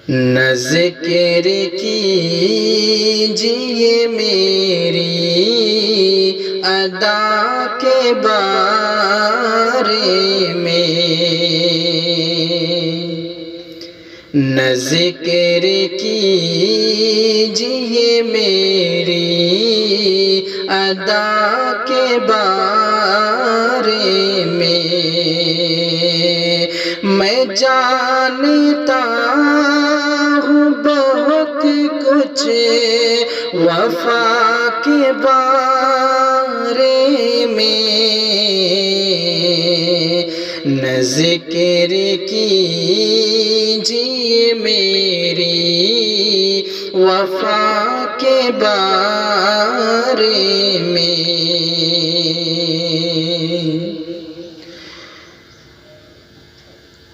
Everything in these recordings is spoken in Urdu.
نہ ذکر کیجیے میری ادا کے بارے میں، نہ ذکر کیجیے میری ادا کے بارے میں، میں جانتا ہوں بہت کچھ وفا کے بارے میں، نہ ذکر کیجیے میری وفا کے بارے میں۔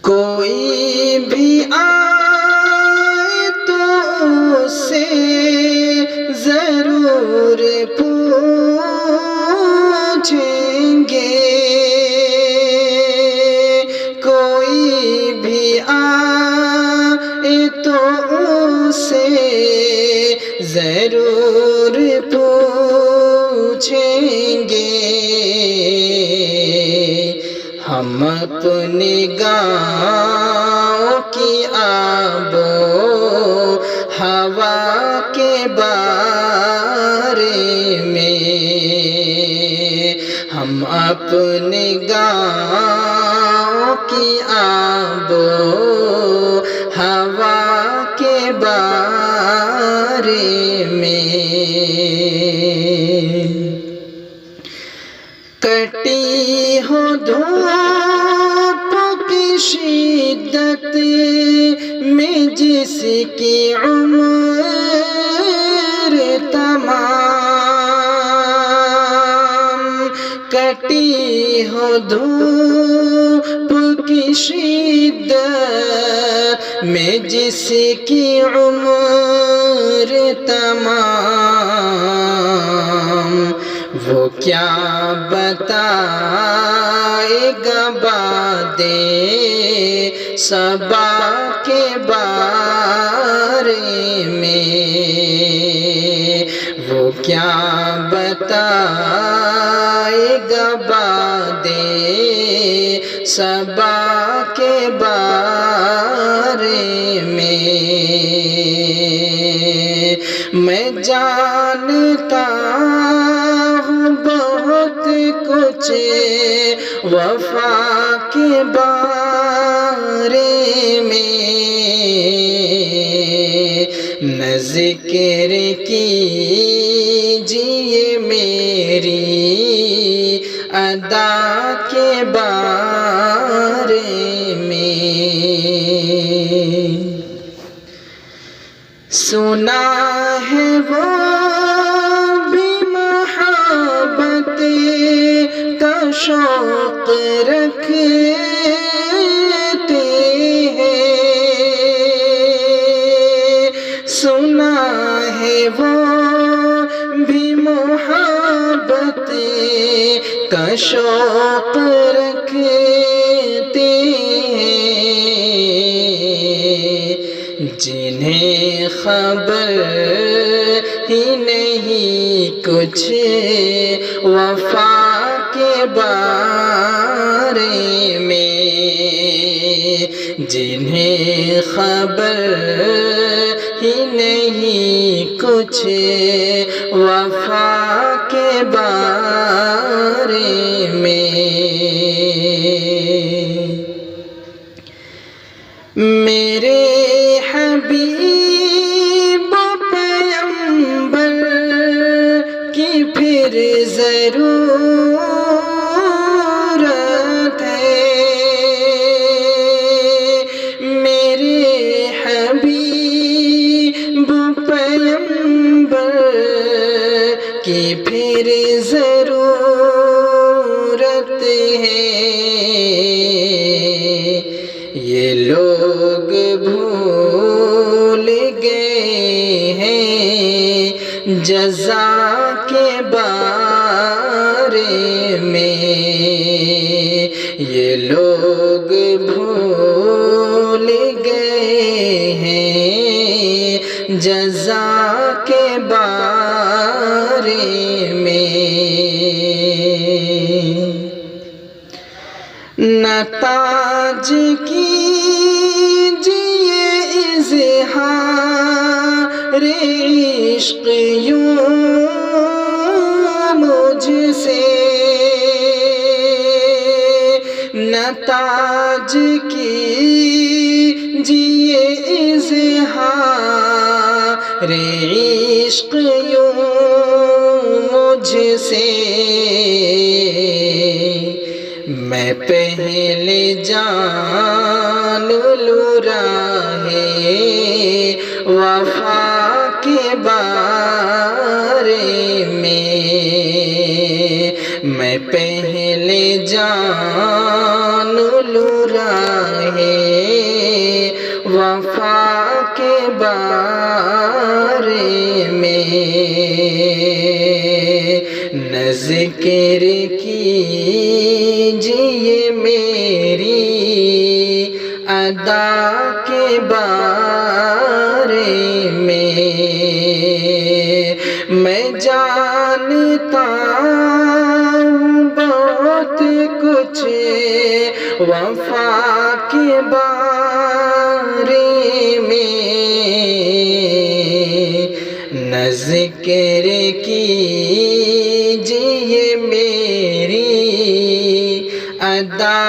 کوئی بھی آئے تو اس سے ضرور پوچھیں گے، کوئی بھی آئے تو اس سے ضرور پوچھیں گے، ہم اپنی گاؤں کی آب و ہوا کے بارے میں، ہم اپنی گاؤں کی آب و ہوا کے بارے میں، کٹی ہو دھوپ کی شدت میں جس کی عمر تمام، کٹی ہو دھوپ کی شدت میں جس کی عمر تمام، وہ کیا بتائے گا بادِ صبا کے بارے میں، وہ کیا بتائے گا بادِ صبا کے بارے میں، میں جانتا ہوں بہت کچھ وفا کے بارے میں، نہ ذکر کیجیے میری ادا کے بارے میں۔ سنا ہے وہ بھی محبت کا شوق رکھتے ہیں، سنا ہے وہ بھی محبت کا شوق رکھتے ہیں، جنہیں خبر ہی نہیں کچھ وفا کے بارے میں، جنہیں خبر ہی نہیں کچھ وفا کے بارے میں، میرے حبیب پیغمبر کی پھر ضرورت ہے، میرے حبیب پیغمبر کی پھر ضرورت ہے، یہ لوگ بھول گئے ہیں جزا کے بارے میں، یہ لوگ بھول گئے ہیں جزا کے بارے میں، نہ تاج کیجیے اظہار عشق یوں مجھ سے، نہ تاج کیجیے اظہار عشق یوں مجھ سے، میں پہلے جان لوں راہ وفا کے بارے میں، میں پہلے جان لوں راہ وفا کے بارے میں، نہ ذکر کیجیے میری ادا کے بارے میں، میں جانتا ہوں بہت کچھ وفا کے بارے میں، نہ ذکر کیجیے میری ادا